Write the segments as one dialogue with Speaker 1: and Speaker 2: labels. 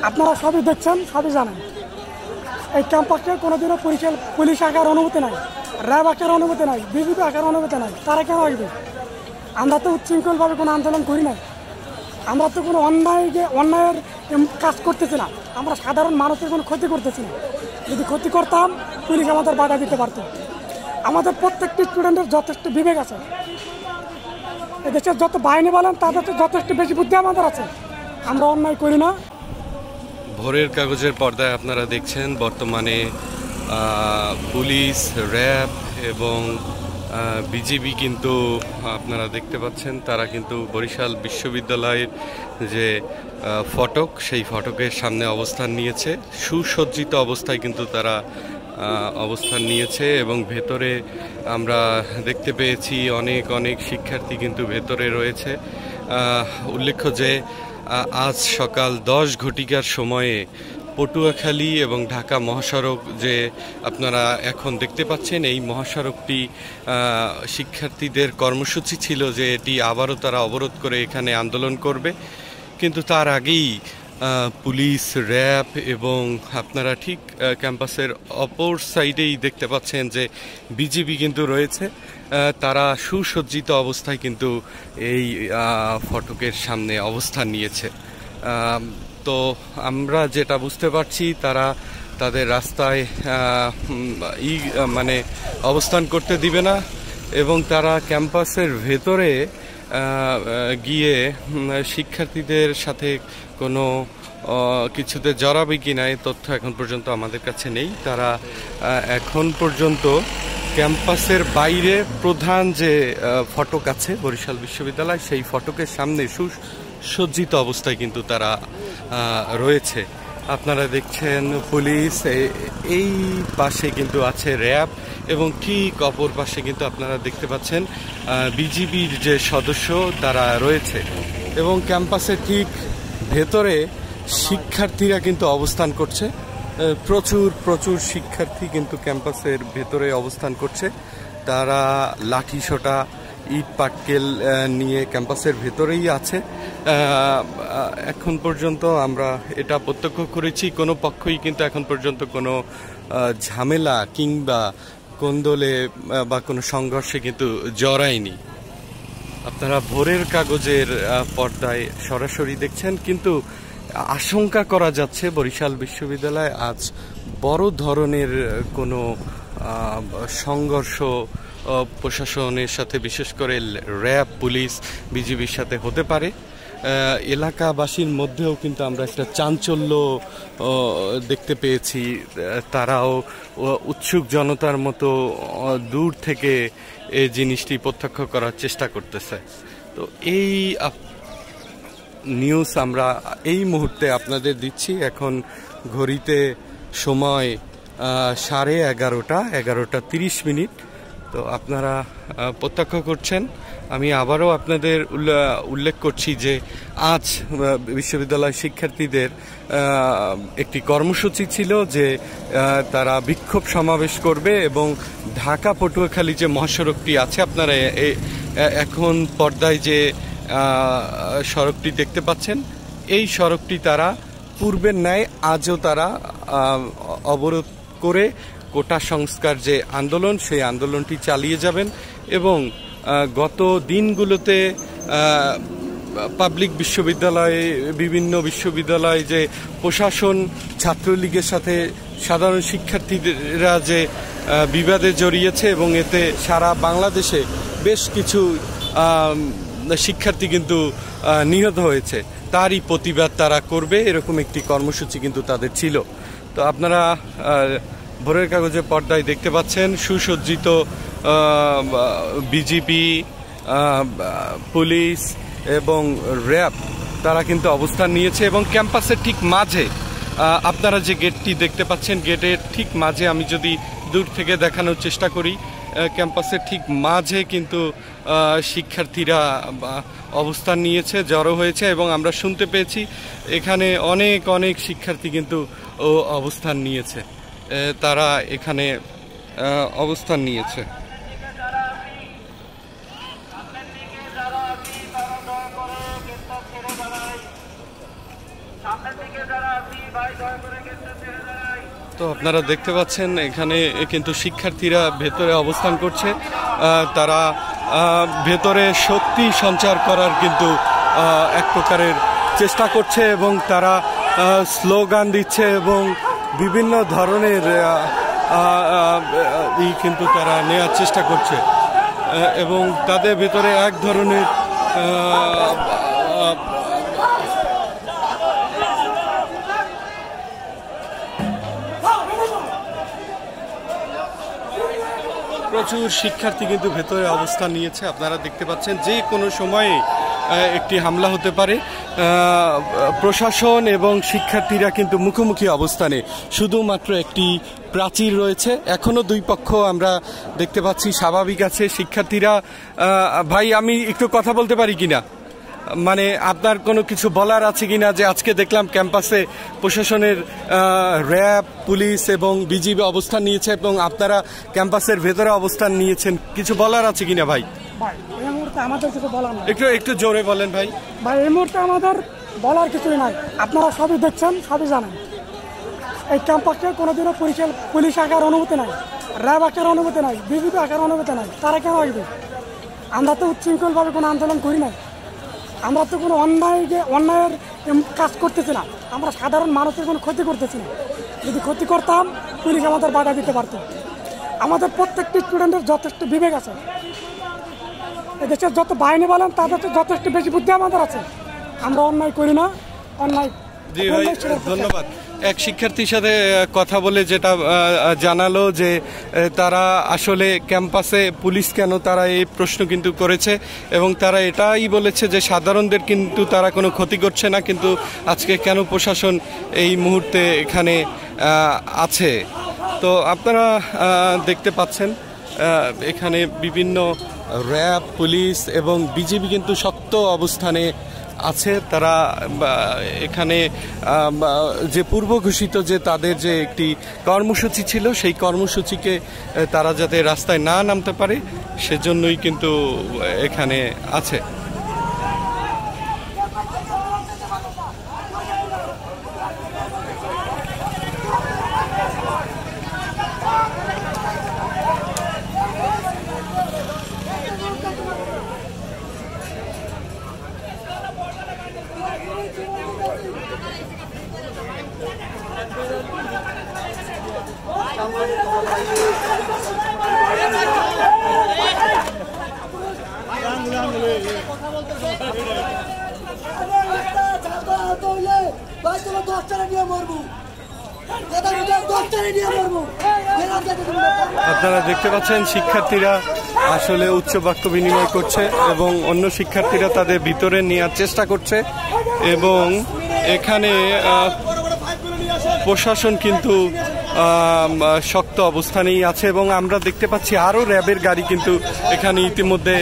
Speaker 1: আপনারা সবই দেখছেন, সবই জানেন। এই ক্যাম্পাসে কোনোদিনও পুলিশ আঁকার অনুমতি নাই, র্যাব আঁকার অনুমতি নাই, বিজেপি আঁকার অনুমতি নাই। তারা কেন আসবে? আমরা তো উচ্ছৃঙ্খলভাবে কোনো আন্দোলন করি নাই, আমরা তো কোনো অন্যায়ের কাজ করতেছি না, আমরা সাধারণ মানুষের কোনো ক্ষতি করতেছি না। যদি ক্ষতি করতাম পুলিশ আমাদের বাধা দিতে পারত। আমাদের প্রত্যেকটি স্টুডেন্টের যথেষ্ট বিবেক আছে। এদেশের যত বাহিনী বলেন তাদের তো যথেষ্ট বেশি বুদ্ধি আমাদের আছে, আমরা অন্যায় করি না।
Speaker 2: ভোরের কাগজের পর্দায় আপনারা দেখছেন বর্তমানে পুলিশ, র্যাব এবং বিজিবি কিন্তু আপনারা দেখতে পাচ্ছেন তারা কিন্তু বরিশাল বিশ্ববিদ্যালয়ের যে ফটক, সেই ফটকের সামনে অবস্থান নিয়েছে। সুসজ্জিত অবস্থায় কিন্তু তারা অবস্থান নিয়েছে এবং ভেতরে আমরা দেখতে পেয়েছি অনেক অনেক শিক্ষার্থী কিন্তু ভেতরে রয়েছে। উল্লেখ্য যে আজ সকাল 10 ঘটিকার সময়ে পটুয়াখালী এবং ঢাকা মহাসড়ক যে আপনারা এখন দেখতে পাচ্ছেন, এই মহাসড়কটি শিক্ষার্থীদের কর্মসূচি ছিল যে এটি আবারও তারা অবরোধ করে এখানে আন্দোলন করবে। কিন্তু তার আগেই পুলিশ, র্যাব এবং আপনারা ঠিক ক্যাম্পাসের অপর সাইডেই দেখতে পাচ্ছেন যে বিজিবি কিন্তু রয়েছে। তারা সুসজ্জিত অবস্থায় কিন্তু এই ফটকের সামনে অবস্থান নিয়েছে। তো আমরা যেটা বুঝতে পারছি তারা তাদের রাস্তায় মানে অবস্থান করতে দিবে না এবং তারা ক্যাম্পাসের ভেতরে গিয়ে শিক্ষার্থীদের সাথে কোনো কিছুতে জড়াবে কিনা এই তথ্য এখন পর্যন্ত আমাদের কাছে নেই। তারা এখন পর্যন্ত ক্যাম্পাসের বাইরে প্রধান যে ফটক আছে বরিশাল বিশ্ববিদ্যালয়, সেই ফটকের সামনে সুসজ্জিত অবস্থায় কিন্তু তারা রয়েছে। আপনারা দেখছেন পুলিশ, এই পাশে কিন্তু আছে র্যাব এবং ঠিক অপর পাশে কিন্তু আপনারা দেখতে পাচ্ছেন বিজিবির যে সদস্য তারা রয়েছে এবং ক্যাম্পাসের ঠিক ভেতরে শিক্ষার্থীরা কিন্তু অবস্থান করছে। প্রচুর শিক্ষার্থী কিন্তু ক্যাম্পাসের ভেতরে অবস্থান করছে। তারা লাঠি সোঁটা, ইট পাটকেল নিয়ে ক্যাম্পাসের ভেতরেই আছে। এখন পর্যন্ত আমরা এটা প্রত্যক্ষ করেছি, কোনো পক্ষই কিন্তু এখন পর্যন্ত কোনো ঝামেলা কিংবা কোন্দলে বা কোনো সংঘর্ষে কিন্তু জড়ায়নি। আপনারা ভোরের কাগজের পর্দায় সরাসরি দেখছেন, কিন্তু আশঙ্কা করা যাচ্ছে বরিশাল বিশ্ববিদ্যালয়ে আজ বড় ধরনের কোনো সংঘর্ষ প্রশাসনের সাথে, বিশেষ করে র্যাব, পুলিশ, বিজিবির সাথে হতে পারে। এলাকাবাসীর মধ্যেও কিন্তু আমরা একটা চাঞ্চল্য দেখতে পেয়েছি। তারাও উৎসুক জনতার মতো দূর থেকে এই জিনিসটি প্রত্যক্ষ করার চেষ্টা করতেছে। তো এই নিউজ আমরা এই মুহূর্তে আপনাদের দিচ্ছি। এখন ঘড়িতে সময় 11:30। তো আপনারা প্রত্যক্ষ করছেন। আমি আবারও আপনাদের উল্লেখ করছি যে আজ বিশ্ববিদ্যালয় শিক্ষার্থীদের একটি কর্মসূচি ছিল যে তারা বিক্ষোভ সমাবেশ করবে এবং ঢাকা পটুয়াখালী যে মহাসড়কটি আছে, আপনারা এখন পর্দায় যে সড়কটি দেখতে পাচ্ছেন, এই সড়কটি তারা পূর্বের ন্যায় আজও তারা অবরোধ করে কোটা সংস্কার যে আন্দোলন, সেই আন্দোলনটি চালিয়ে যাবেন। এবং গত দিনগুলোতে পাবলিক বিশ্ববিদ্যালয়ে, বিভিন্ন বিশ্ববিদ্যালয়ে যে প্রশাসন ছাত্রলীগের সাথে সাধারণ শিক্ষার্থীরা যে বিবাদে জড়িয়েছে এবং এতে সারা বাংলাদেশে বেশ কিছু শিক্ষার্থী কিন্তু নিহত হয়েছে, তারই প্রতিবাদ তারা করবে, এরকম একটি কর্মসূচি কিন্তু তাদের ছিল। তো আপনারা ভোরের কাগজের পর্দায় দেখতে পাচ্ছেন সুসজ্জিত বিজিবি, পুলিশ এবং র্যাব তারা কিন্তু অবস্থান নিয়েছে এবং ক্যাম্পাসের ঠিক মাঝে আপনারা যে গেটটি দেখতে পাচ্ছেন, গেটের ঠিক মাঝে আমি যদি দূর থেকে দেখানোর চেষ্টা করি, ক্যাম্পাসের ঠিক মাঝে কিন্তু শিক্ষার্থীরা অবস্থান নিয়েছে, জড়ো হয়েছে এবং আমরা শুনতে পেয়েছি এখানে অনেক শিক্ষার্থী কিন্তু অবস্থান নিয়েছে। তারা এখানে অবস্থান নিয়েছে।
Speaker 3: সামনের দিকে যারা
Speaker 2: তো আপনারা দেখতে পাচ্ছেন এখানে কিন্তু শিক্ষার্থীরা ভেতরে অবস্থান করছে। তারা ভেতরে শক্তি সঞ্চার করার কিন্তু এক প্রকারের চেষ্টা করছে এবং তারা স্লোগান দিচ্ছে এবং বিভিন্ন ধরনের কিন্তু তারা নেওয়ার চেষ্টা করছে এবং তাদের ভেতরে এক ধরনের প্রচুর শিক্ষার্থী কিন্তু ভেতরে অবস্থান নিয়েছে। আপনারা দেখতে পাচ্ছেন যে কোনো সময়ে একটি হামলা হতে পারে। প্রশাসন এবং শিক্ষার্থীরা কিন্তু মুখোমুখি অবস্থানে, শুধুমাত্র একটি প্রাচীর রয়েছে। এখনো দুই পক্ষ আমরা দেখতে পাচ্ছি স্বাভাবিক আছে। শিক্ষার্থীরা ভাই আমি একটু কথা বলতে পারি কিনা, মানে আপনার কোনো কিছু বলার আছে কিনা যে আজকে দেখলাম ক্যাম্পাসে প্রশাসনের র্যাব, পুলিশ এবং বিজিবি অবস্থান নিয়েছে এবং আপনারা ক্যাম্পাসের ভেতরে অবস্থান নিয়েছেন, কিছু বলার আছে কিনা ভাই?
Speaker 1: এই মুহূর্তে আমাদের কিছু বলার নাই।
Speaker 2: একটু জোরে বলেন ভাই।
Speaker 1: ভাই এই মুহূর্তে আমাদের বলার কিছুই নাই, আপনারা সবই দেখছেন, সবই জানেন। এই ক্যাম্পাসে কোনোদিনও পুলিশ আঁকার অনুমতি নাই, র্যাব আঁকার অনুমতি নাই, বিজিবি আঁকার অনুমতি নাই। তারা কেন আসবে? আমরা তো উচ্ছৃঙ্খলভাবে কোনো আন্দোলন করি নাই, আমরা তো কোনো অন্যায়ের কাজ করতেছি না, আমরা সাধারণ মানুষের কোনো ক্ষতি করতেছি না। যদি ক্ষতি করতাম পুলিশ আমাদের বাধা দিতে পারত। আমাদের প্রত্যেকটি স্টুডেন্টের যথেষ্ট বিবেক আছে, এদেশের যত বাহিনী বলেন তাদের যথেষ্ট বেশি বুদ্ধি আমাদের আছে। আমরা অন্যায় করি না, অন্যায়।
Speaker 2: জি ভাই ধন্যবাদ। এক শিক্ষার্থীর সাথে কথা বলে যেটা জানালো যে তারা আসলে ক্যাম্পাসে পুলিশ কেন, তারা এই প্রশ্ন কিন্তু করেছে এবং তারা এটাই বলেছে যে সাধারণদের কিন্তু তারা কোনো ক্ষতি করছে না, কিন্তু আজকে কেন প্রশাসন এই মুহূর্তে এখানে আছে। তো আপনারা দেখতে পাচ্ছেন এখানে বিভিন্ন র্যাব, পুলিশ এবং বিজিবি কিন্তু শক্ত অবস্থানে আছে। তারা এখানে যে পূর্ব ঘোষিত যে তাদের যে একটি কর্মসূচি ছিল, সেই কর্মসূচিকে তারা যাতে রাস্তায় না নামতে পারে সেজন্যই কিন্তু এখানে আছে। আপনারা দেখতে পাচ্ছেন শিক্ষার্থীরা আসলে উচ্চ বাক্য বিনিময় করছে এবং অন্য শিক্ষার্থীরা তাদের ভিতরে নেওয়ার চেষ্টা করছে এবং এখানে প্রশাসন কিন্তু শক্ত অবস্থানেই আছে এবং আমরা দেখতে পাচ্ছি আরও র্যাবের গাড়ি কিন্তু এখানে ইতিমধ্যে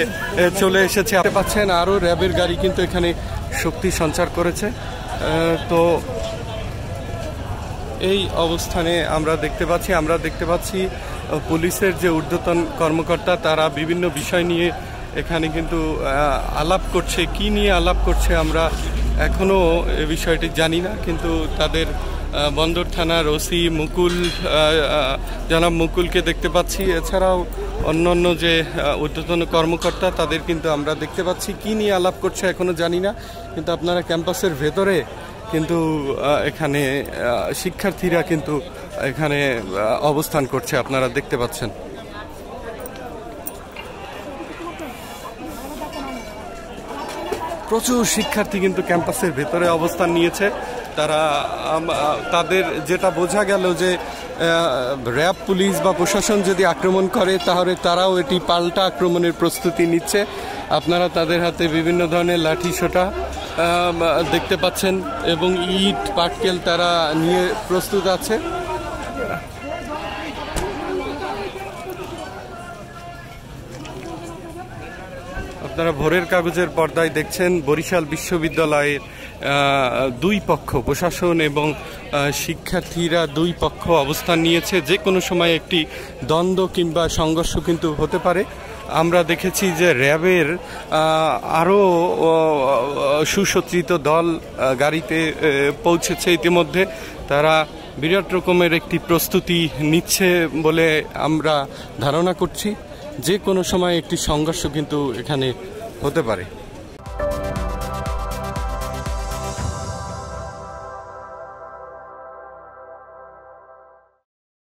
Speaker 2: চলে এসেছে। দেখতে পাচ্ছেন আরও র্যাবের গাড়ি কিন্তু এখানে শক্তি সঞ্চার করেছে। তো এই অবস্থানে আমরা দেখতে পাচ্ছি পুলিশের যে ঊর্ধ্বতন কর্মকর্তা তারা বিভিন্ন বিষয় নিয়ে এখানে কিন্তু আলাপ করছে। কি নিয়ে আলাপ করছে আমরা এখনো এ বিষয়টি জানি না, কিন্তু তাদের বন্দর থানার ওসি জনাব মুকুলকে দেখতে পাচ্ছি, এছাড়াও অন্যান্য যে ঊর্ধ্বতন কর্মকর্তা তাদের কিন্তু আমরা দেখতে পাচ্ছি। কি নিয়ে আলাপ করছে এখনো জানি না, কিন্তু আপনারা ক্যাম্পাসের ভেতরে কিন্তু এখানে শিক্ষার্থীরা কিন্তু এখানে অবস্থান করছে, আপনারা দেখতে পাচ্ছেন। প্রচুর শিক্ষার্থী কিন্তু ক্যাম্পাসের ভেতরে অবস্থান নিয়েছে। তারা তাদের যেটা বোঝা গেল যে র্যাব, পুলিশ বা প্রশাসন যদি আক্রমণ করে তাহলে তারাও এটি পাল্টা আক্রমণের প্রস্তুতি নিচ্ছে। আপনারা তাদের হাতে বিভিন্ন ধরনের লাঠি সোঁটা দেখতে পাচ্ছেন এবং ইট, পাটকেল তারা নিয়ে প্রস্তুত আছে। আপনারা ভোরের কাগজের পর্দায় দেখছেন বরিশাল বিশ্ববিদ্যালয়ের দুই পক্ষ, প্রশাসন এবং শিক্ষার্থীরা দুই পক্ষ অবস্থান নিয়েছে। যে কোনো সময় একটি দ্বন্দ্ব কিংবা সংঘর্ষ কিন্তু হতে পারে। আমরা দেখেছি যে র্যাবের আরও সুসজ্জিত দল গাড়িতে পৌঁছেছে ইতিমধ্যে। তারা বিরাট রকমের একটি প্রস্তুতি নিচ্ছে বলে আমরা ধারণা করছি। যে কোনো সময় একটি সংঘর্ষ কিন্তু এখানে হতে পারে।